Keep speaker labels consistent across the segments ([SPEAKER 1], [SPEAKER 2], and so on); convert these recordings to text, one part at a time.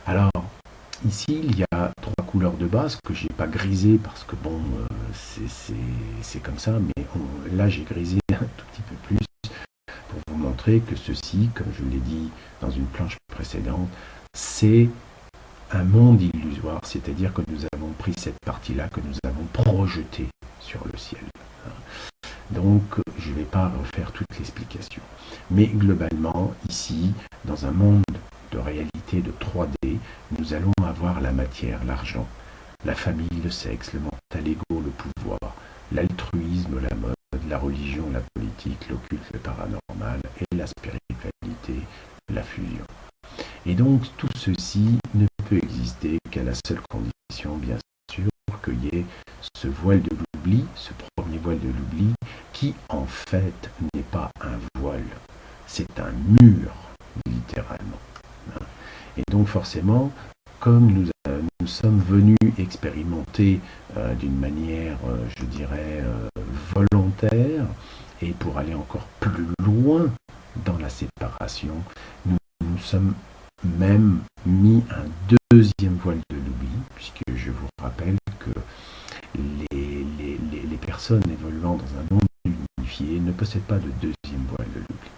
[SPEAKER 1] Alors, ici, il y a trois couleurs de base que j'ai pas grisées parce que bon, c'est comme ça, mais là j'ai grisé un tout petit peu plus pour vous montrer que ceci, comme je l'ai dit dans une planche précédente, c'est un monde illusoire, c'est-à-dire que nous avons pris cette partie-là, que nous avons projetée sur le ciel. Donc, je ne vais pas refaire toute l'explication. Mais globalement, ici, dans un monde de réalité de 3D, nous allons avoir la matière, l'argent, la famille, le sexe, le mental ego, le pouvoir, l'altruisme, la mode, la religion, la politique, l'occulte, le paranormal et la spiritualité, la fusion. Et donc tout ceci ne peut exister qu'à la seule condition, bien sûr, qu'il y ait ce voile de l'oubli, ce premier voile de l'oubli, qui en fait n'est pas un voile, c'est un mur, littéralement. Et donc forcément, comme nous sommes venus expérimenter d'une manière, je dirais, volontaire, et pour aller encore plus loin dans la séparation, nous sommes même mis un deuxième voile de l'oubli, puisque je vous rappelle que les personnes évoluant dans un monde unifié ne possèdent pas de deuxième voile de l'oubli.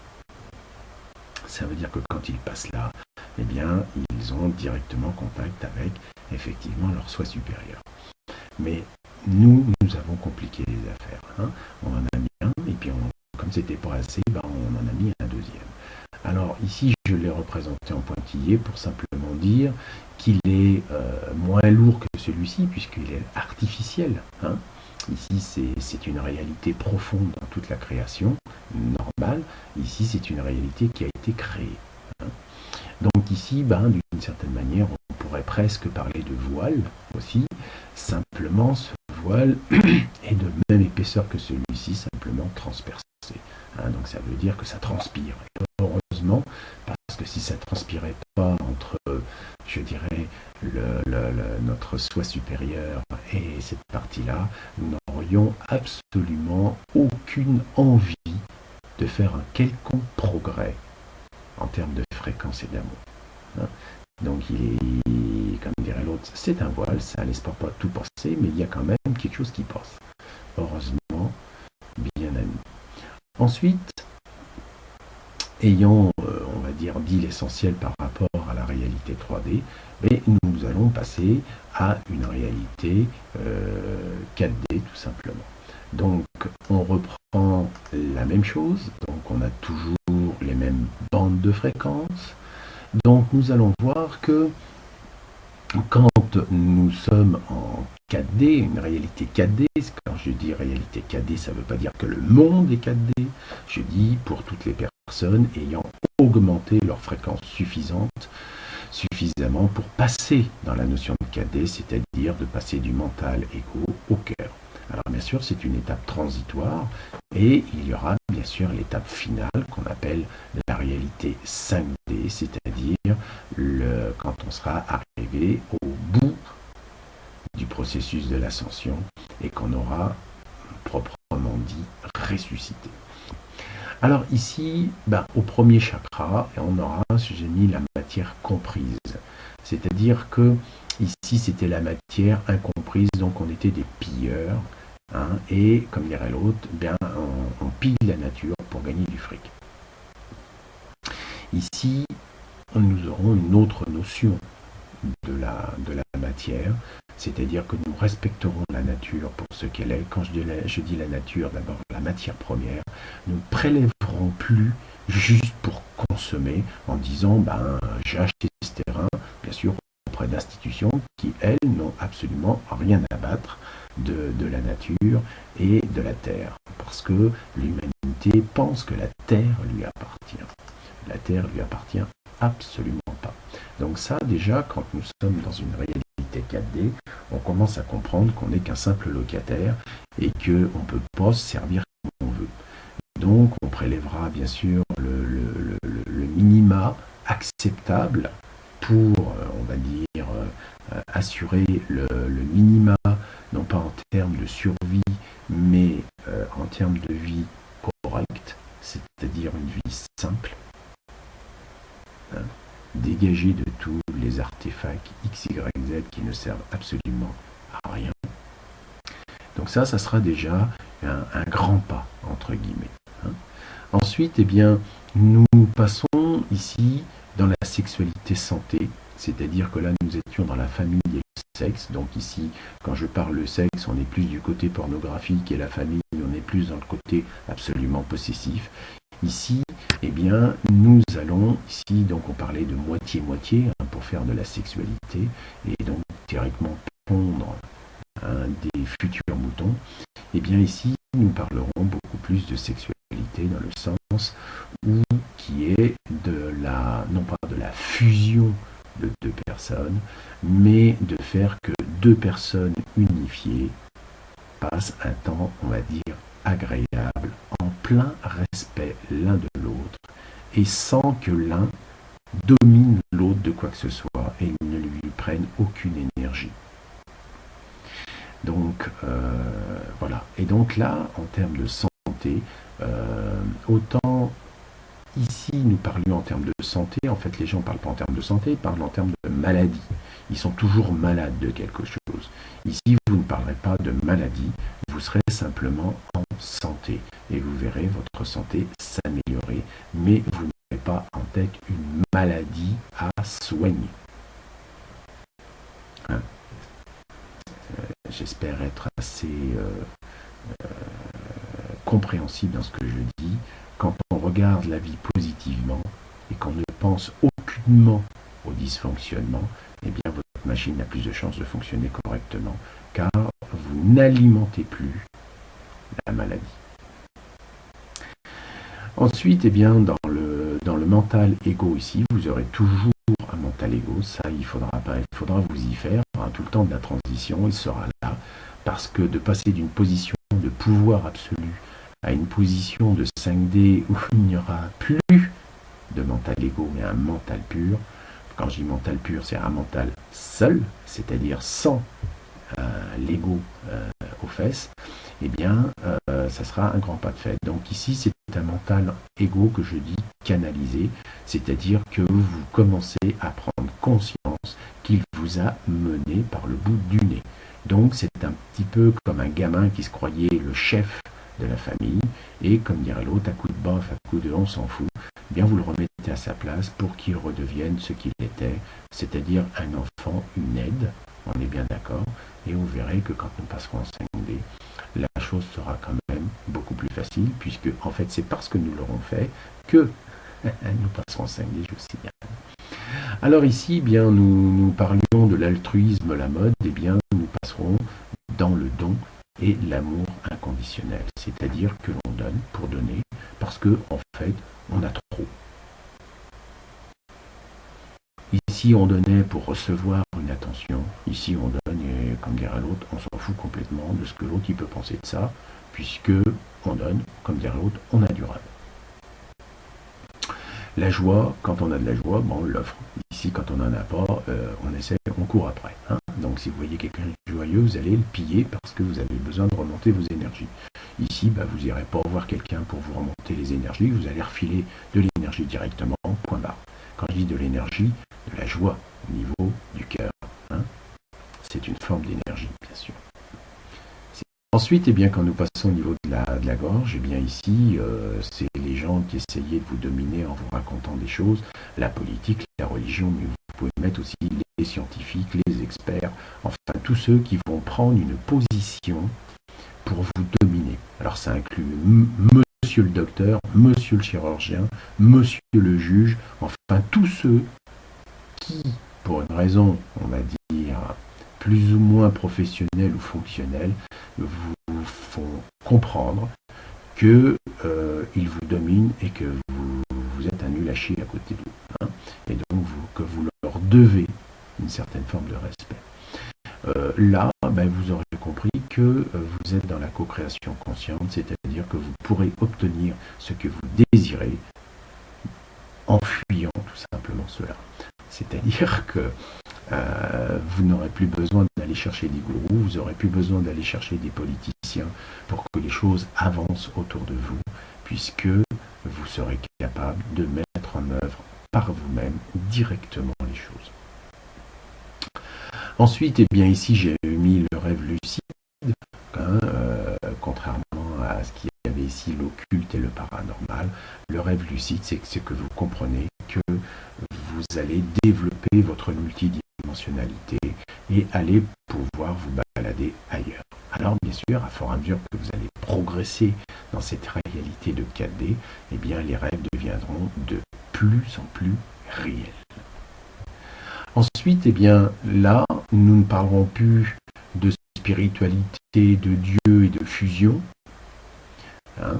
[SPEAKER 1] Ça veut dire que quand ils passent là, eh bien, ils ont directement contact avec, effectivement, leur soi supérieur. Mais nous avons compliqué les affaires. Hein. On en a mis un, et puis comme c'était pas assez, ben, on en a mis un deuxième. Alors ici, je l'ai représenté en pointillé pour simplement dire qu'il est moins lourd que celui-ci, puisqu'il est artificiel. Hein. Ici, c'est une réalité profonde dans toute la création, normale. Ici, c'est une réalité qui a été créée. Hein. Donc ici, ben, d'une certaine manière, on pourrait presque parler de voile aussi. Simplement, ce voile est de même épaisseur que celui-ci, simplement transpercé. Hein, donc ça veut dire que ça transpire. Et heureusement, parce que si ça ne transpirait pas entre, je dirais, notre soi supérieur et cette partie-là, nous n'aurions absolument aucune envie de faire un quelconque progrès en termes de fréquence et d'amour. Hein. Donc il est, comme dirait l'autre, c'est un voile, ça laisse pas tout passer, mais il y a quand même quelque chose qui passe. Heureusement, bien ami. Ensuite, ayant, on va dire, dit l'essentiel par rapport à la réalité 3D, mais nous allons passer à une réalité 4D tout simplement. Donc on reprend la même chose, donc on a toujours les mêmes bandes de fréquences. Donc nous allons voir que quand nous sommes en 4D, une réalité 4D, quand je dis réalité 4D, ça ne veut pas dire que le monde est 4D, je dis pour toutes les personnes ayant augmenté leur fréquence suffisamment pour passer dans la notion de 4D, c'est-à-dire de passer du mental égo au cœur. Alors bien sûr, c'est une étape transitoire et il y aura bien sûr l'étape finale qu'on appelle la réalité 5D, c'est-à-dire quand on sera arrivé au bout du processus de l'ascension et qu'on aura proprement dit ressuscité. Alors ici, au premier chakra, on aura, j'ai mis la matière comprise, c'est-à-dire que ici c'était la matière incomprise, donc on était des pilleurs. Hein, et comme dirait l'autre, on pille la nature pour gagner du fric. Ici, nous aurons une autre notion de la matière, c'est-à-dire que nous respecterons la nature pour ce qu'elle est. Quand je dis la nature, d'abord la matière première, nous ne prélèverons plus juste pour consommer en disant j'ai acheté ce terrain, bien sûr auprès d'institutions qui, elles, n'ont absolument rien à battre de la nature et de la terre, parce que l'humanité pense que la terre lui appartient. La terre lui appartient absolument pas. Donc ça, déjà, quand nous sommes dans une réalité 4D, on commence à comprendre qu'on n'est qu'un simple locataire et qu'on ne peut pas se servir comme on veut. Donc on prélèvera bien sûr le minima acceptable pour, on va dire, assurer le minima, non pas en termes de survie, mais en termes de vie correcte, c'est-à-dire une vie simple. Hein. dégager de tous les artefacts X, Y, Z qui ne servent absolument à rien. Donc ça sera déjà un grand pas, entre guillemets. Hein. Ensuite, eh bien, nous passons ici dans la sexualité santé, c'est-à-dire que là, nous étions dans la famille et le sexe. Donc ici, quand je parle de sexe, on est plus du côté pornographique, et la famille, on est plus dans le côté absolument possessif. Ici, eh bien, nous allons, ici, donc on parlait de moitié-moitié, hein, pour faire de la sexualité, et donc théoriquement pondre des futurs moutons. Eh bien ici, nous parlerons beaucoup plus de sexualité dans le sens où qui est de la, non pas de la fusion de deux personnes, mais de faire que deux personnes unifiées passent un temps, on va dire, agréable, en plein respect l'un de l'autre, et sans que l'un domine l'autre de quoi que ce soit et ne lui prenne aucune énergie. Donc voilà. Et donc là, en termes de santé, autant ici nous parlions en termes de santé, en fait les gens ne parlent pas en termes de santé, ils parlent en termes de maladie. Ils sont toujours malades de quelque chose. Ici, vous ne parlerez pas de maladie, vous serez simplement en santé. Et vous verrez votre santé s'améliorer, mais vous n'aurez pas en tête une maladie à soigner. Hein? J'espère être assez compréhensible dans ce que je dis. Quand on regarde la vie positivement et qu'on ne pense aucunement au dysfonctionnement, eh bien votre machine a plus de chances de fonctionner correctement, car vous n'alimentez plus la maladie. Ensuite, eh bien, dans le mental égo ici, vous aurez toujours un mental égo, ça il faudra vous y faire, hein, tout le temps de la transition, il sera là, parce que de passer d'une position de pouvoir absolu à une position de 5D où il n'y aura plus de mental égo, mais un mental pur. Quand je dis mental pur, c'est un mental seul, c'est-à-dire sans l'ego aux fesses, eh bien, ça sera un grand pas de fait. Donc ici, c'est un mental égo que je dis canalisé, c'est-à-dire que vous commencez à prendre conscience qu'il vous a mené par le bout du nez. Donc c'est un petit peu comme un gamin qui se croyait le chef de la famille, et comme dirait l'autre, à coup de bof, à coup de on s'en fout, eh bien vous le remettez à sa place pour qu'il redevienne ce qu'il était, c'est-à-dire un enfant, une aide, on est bien d'accord, et vous verrez que quand nous passerons en 5D, la chose sera quand même beaucoup plus facile, puisque en fait c'est parce que nous l'aurons fait que nous passerons en 5D, je vous signale. Alors ici, bien, nous parlions de l'altruisme, la mode, et bien nous passerons dans le don et l'amour inconditionnel, c'est-à-dire que l'on donne pour donner, parce que en fait, on a trop. Ici, on donnait pour recevoir une attention. Ici, on donne, et comme dirait l'autre, on s'en fout complètement de ce que l'autre peut penser de ça, puisque on donne, comme dirait l'autre, on a du rêve. La joie, quand on a de la joie, bon, on l'offre. Ici, quand on n'en a pas, on essaie, on court après. Hein. Donc, si vous voyez quelqu'un joyeux, vous allez le piller parce que vous avez besoin de remonter vos énergies. Ici, vous n'irez pas voir quelqu'un pour vous remonter les énergies, vous allez refiler de l'énergie directement, point barre. Quand je dis de l'énergie, de la joie au niveau du cœur. Hein. C'est une forme d'énergie, bien sûr. Ensuite, eh bien, quand nous passons au niveau de la gorge, eh bien ici, c'est les gens qui essayaient de vous dominer en vous racontant des choses, la politique, la religion, mais vous pouvez mettre aussi les scientifiques, les experts, enfin tous ceux qui vont prendre une position pour vous dominer. Alors ça inclut monsieur le docteur, monsieur le chirurgien, monsieur le juge, enfin tous ceux qui, pour une raison, on va dire, plus ou moins professionnelle ou fonctionnelle, vous font comprendre qu'ils vous dominent et que vous êtes un nul à chier à côté d'eux. Hein, et donc que vous leur devez une certaine forme de respect. Là, vous aurez compris que vous êtes dans la co-création consciente, c'est-à-dire que vous pourrez obtenir ce que vous désirez en fuyant tout simplement cela. C'est-à-dire que vous n'aurez plus besoin d'aller chercher des gourous, vous n'aurez plus besoin d'aller chercher des politiciens pour que les choses avancent autour de vous, puisque vous serez capable de mettre en œuvre par vous-même directement les choses. Ensuite, eh bien ici j'ai mis le rêve lucide, hein, contrairement à ce qu'il y avait ici, l'occulte et le paranormal. Le rêve lucide, c'est que vous comprenez que vous allez développer votre multidimensionnalité et allez pouvoir vous balader ailleurs. Alors bien sûr, à fur et à mesure que vous allez progresser dans cette réalité de 4D, eh bien les rêves deviendront de plus en plus réels. Ensuite, eh bien là, nous ne parlerons plus de spiritualité, de Dieu et de fusion. Hein.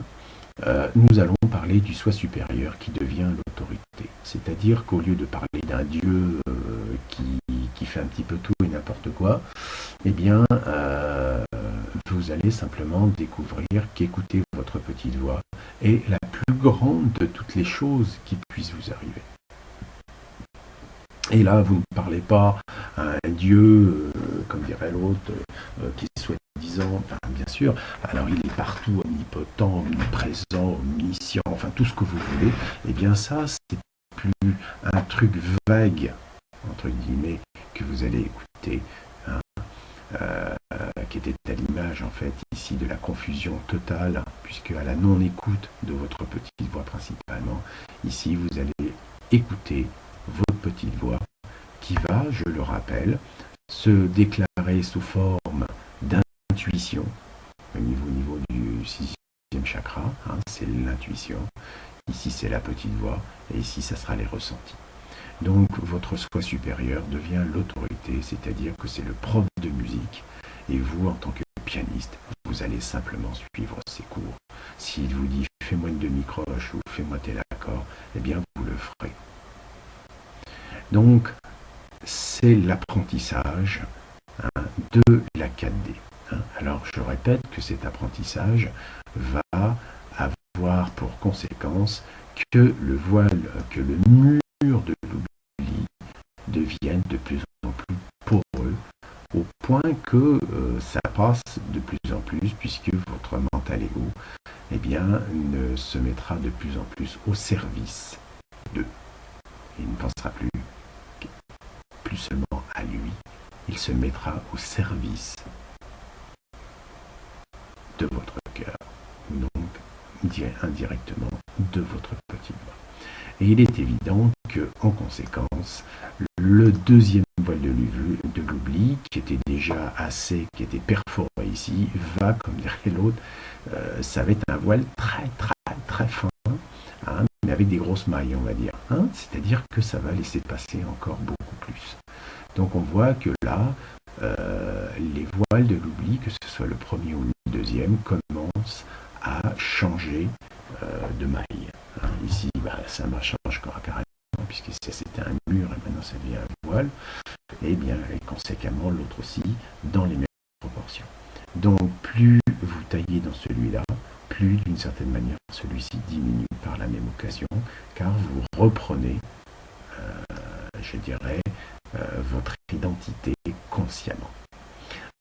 [SPEAKER 1] Nous allons parler du soi supérieur qui devient l'autorité. C'est-à-dire qu'au lieu de parler d'un Dieu qui fait un petit peu tout et n'importe quoi, eh bien, vous allez simplement découvrir qu'écouter votre petite voix est la plus grande de toutes les choses qui puissent vous arriver. Et là, vous ne parlez pas à un Dieu, comme dirait l'autre, qui est soi-disant, enfin, bien sûr, alors il est partout, omnipotent, omniprésent, omniscient, enfin tout ce que vous voulez. Et bien ça, c'est plus un truc vague, entre guillemets, que vous allez écouter, hein, qui était à l'image, en fait, ici, de la confusion totale, puisque à la non-écoute de votre petite voix principalement, ici, vous allez écouter votre petite voix qui va, je le rappelle, se déclarer sous forme d'intuition au niveau du sixième chakra, hein, c'est l'intuition, ici c'est la petite voix, et ici ça sera les ressentis. Donc votre soi supérieur devient l'autorité, c'est-à-dire que c'est le prof de musique, et vous, en tant que pianiste, vous allez simplement suivre ses cours. S'il vous dit « fais-moi une demi-croche » ou « fais-moi tel accord », eh bien vous le ferez. Donc, c'est l'apprentissage, hein, de la 4D. Hein. Alors, je répète que cet apprentissage va avoir pour conséquence que le voile, que le mur de l'oubli devienne de plus en plus poreux, au point que ça passe de plus en plus, puisque votre mental ego, eh bien, ne se mettra de plus en plus au service d'eux. Il ne pensera plus seulement à lui, il se mettra au service de votre cœur, donc indirectement de votre petite voix. Et il est évident que, en conséquence, le deuxième voile de l'oubli, qui était déjà assez, qui était perforé ici, va, comme dirait l'autre, ça va être un voile très très très fin, hein, mais avec des grosses mailles, on va dire. Hein, c'est-à-dire que ça va laisser passer encore beaucoup plus. Donc on voit que là, les voiles de l'oubli, que ce soit le premier ou le deuxième, commencent à changer de maille. Hein, ici, ça change carrément, puisque c'était un mur et maintenant ça devient un voile. Et bien, et conséquemment, l'autre aussi, dans les mêmes proportions. Donc plus vous taillez dans celui-là, plus d'une certaine manière celui-ci diminue par la même occasion, car vous reprenez, je dirais, votre identité consciemment.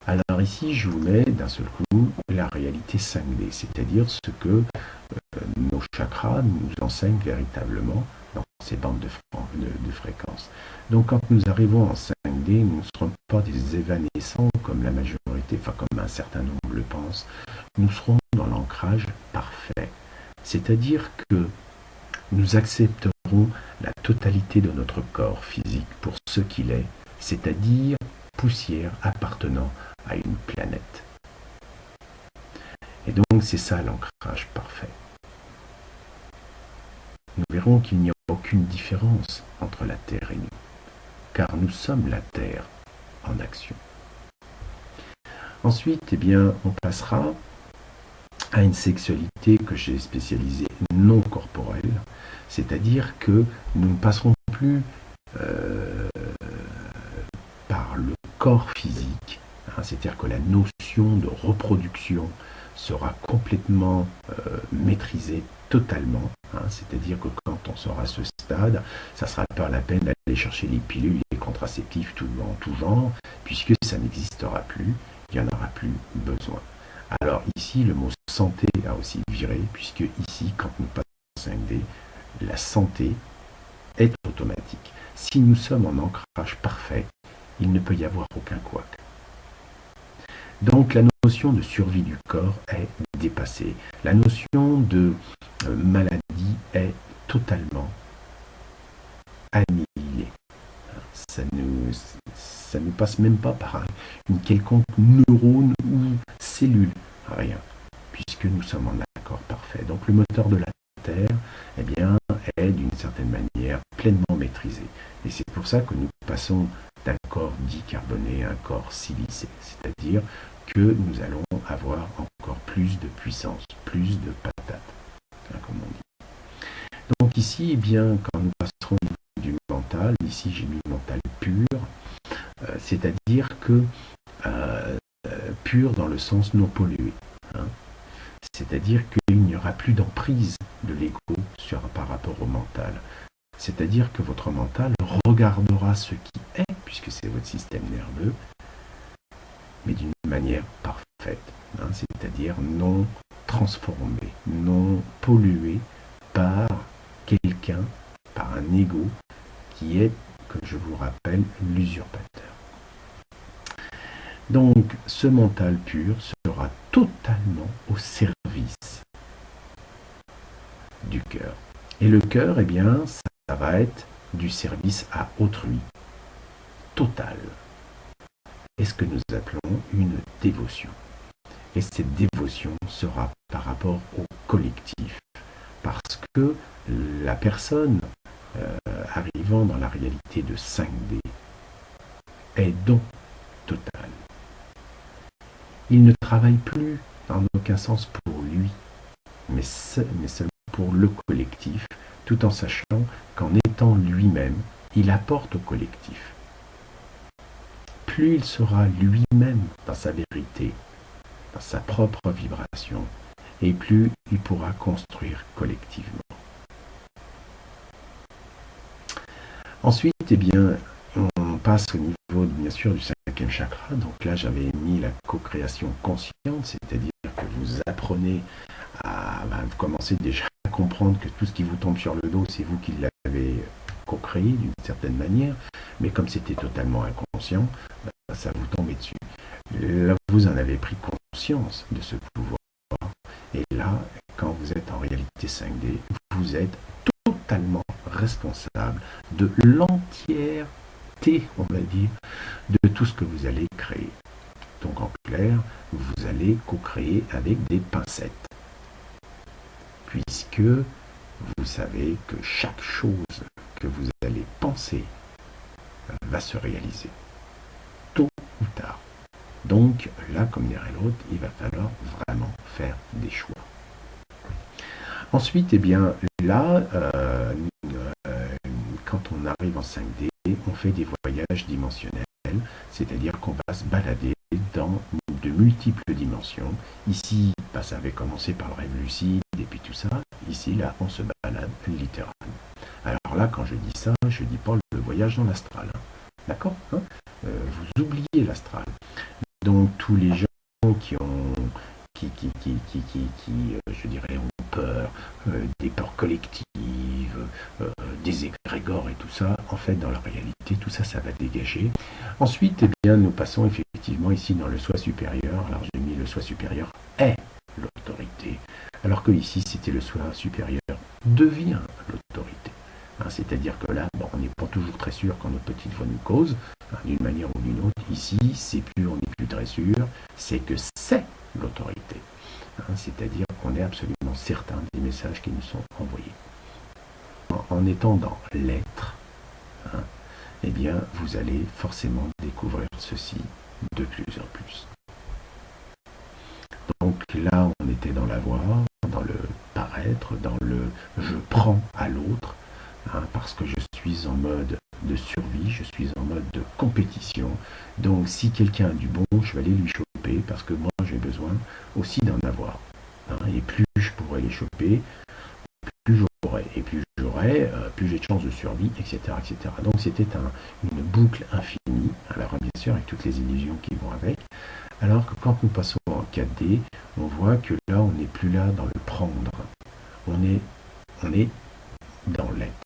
[SPEAKER 1] Alors ici, je vous mets d'un seul coup la réalité 5D, c'est-à-dire ce que nos chakras nous enseignent véritablement dans ces bandes de fréquences. Donc quand nous arrivons en 5D, nous ne serons pas des évanescents comme la majorité, enfin comme un certain nombre le pensent, nous serons dans l'ancrage parfait. C'est-à-dire que nous accepterons la totalité de notre corps physique pour ce qu'il est, c'est-à-dire poussière appartenant à une planète. Et donc c'est ça l'ancrage parfait. Nous verrons qu'il n'y a aucune différence entre la Terre et nous, car nous sommes la Terre en action. Ensuite, eh bien, on passera à une sexualité que j'ai spécialisée non corporelle, c'est-à-dire que nous ne passerons plus par le corps physique, hein, c'est-à-dire que la notion de reproduction sera complètement maîtrisée totalement, hein, c'est-à-dire que quand on sera à ce stade, ça ne sera pas la peine d'aller chercher les pilules, les contraceptifs, tout en tout genre, puisque ça n'existera plus, il n'y en aura plus besoin. Alors ici, le mot santé a aussi viré, puisque ici, quand nous passons en 5D, la santé est automatique. Si nous sommes en ancrage parfait, il ne peut y avoir aucun couac. Donc la notion de survie du corps est dépassée. La notion de maladie est totalement annihilée. Ça ne passe même pas par une quelconque neurone ou cellule, rien, puisque nous sommes en accord parfait. Donc le moteur de la Terre, eh bien, est d'une certaine manière pleinement maîtrisé. Et c'est pour ça que nous passons d'un corps dit carboné à un corps silicé, c'est-à-dire que nous allons avoir encore plus de puissance, plus de patates, comme on dit. Donc ici, eh bien, quand nous passerons au niveau du mental, ici j'ai mis mental pur, c'est-à-dire que pur dans le sens non pollué. C'est-à-dire qu'il n'y aura plus d'emprise de l'ego par rapport au mental. C'est-à-dire que votre mental regardera ce qui est, puisque c'est votre système nerveux, mais d'une manière parfaite, c'est-à-dire non transformé, non pollué par quelqu'un, par un ego qui est, que je vous rappelle, l'usurpateur. Donc, ce mental pur sera totalement au service du cœur. Et le cœur, eh bien, ça va être du service à autrui, total. est ce que nous appelons une dévotion. Et cette dévotion sera par rapport au collectif. Parce que la personne arrivant dans la réalité de 5D est don total. Il ne travaille plus en aucun sens pour lui, mais seulement pour le collectif, tout en sachant qu'en étant lui-même, il apporte au collectif. Plus il sera lui-même dans sa vérité, dans sa propre vibration, et plus il pourra construire collectivement. Ensuite, eh bien, on passe au niveau, bien sûr, du 5e chakra. Donc là, j'avais mis la co-création consciente, c'est-à-dire que vous apprenez vous commencez déjà à comprendre que tout ce qui vous tombe sur le dos, c'est vous qui l'avez co-créé d'une certaine manière, mais comme c'était totalement inconscient, ça vous tombait dessus. Là, vous en avez pris conscience de ce pouvoir. Et là, quand vous êtes en réalité 5D, vous êtes totalement responsable de l'entièreté, on va dire, de tout ce que vous allez créer. Donc en clair, vous allez co-créer avec des pincettes. Puisque vous savez que chaque chose que vous allez penser va se réaliser, tôt ou tard. Donc là, comme dirait l'autre, il va falloir vraiment faire des choix. Ensuite, eh bien, là, quand on arrive en 5D, on fait des voyages dimensionnels, c'est-à-dire qu'on va se balader dans de multiples dimensions. Ici, ça avait commencé par le rêve lucide et puis tout ça. Ici, là, on se balade littéralement. Alors là, quand je dis ça, je ne dis pas le voyage dans l'astral. D'accord, vous oubliez l'astral. Donc, tous les gens qui ont, je dirais, ont peur, des peurs collectives, des égrégores et tout ça, en fait, dans la réalité, tout ça, ça va dégager. Ensuite, eh bien, nous passons effectivement ici dans le soi supérieur. Alors, j'ai mis le soi supérieur est l'autorité, alors que ici, c'était le soi supérieur devient l'autorité. C'est-à-dire que là, on n'est pas toujours très sûr quand notre petite voix nous cause, d'une manière ou d'une autre. Ici, on n'est plus très sûr, c'est que c'est l'autorité. C'est-à-dire qu'on est absolument certain des messages qui nous sont envoyés. En étant dans l'être, eh bien, vous allez forcément découvrir ceci de plus en plus. Donc là, on était dans l'avoir, dans le paraître, dans le je prends à l'autre, parce que je suis en mode de survie, je suis en mode de compétition. Donc si quelqu'un a du bon, je vais aller lui choper, parce que moi j'ai besoin aussi d'en avoir. Et plus je pourrai les choper, plus j'aurai. Et plus j'aurai, plus j'ai de chances de survie, etc. etc. Donc c'était une boucle infinie, alors bien sûr avec toutes les illusions qui vont avec. Alors que quand nous passons en 4D, on voit que là on n'est plus là dans le prendre. On est dans l'être.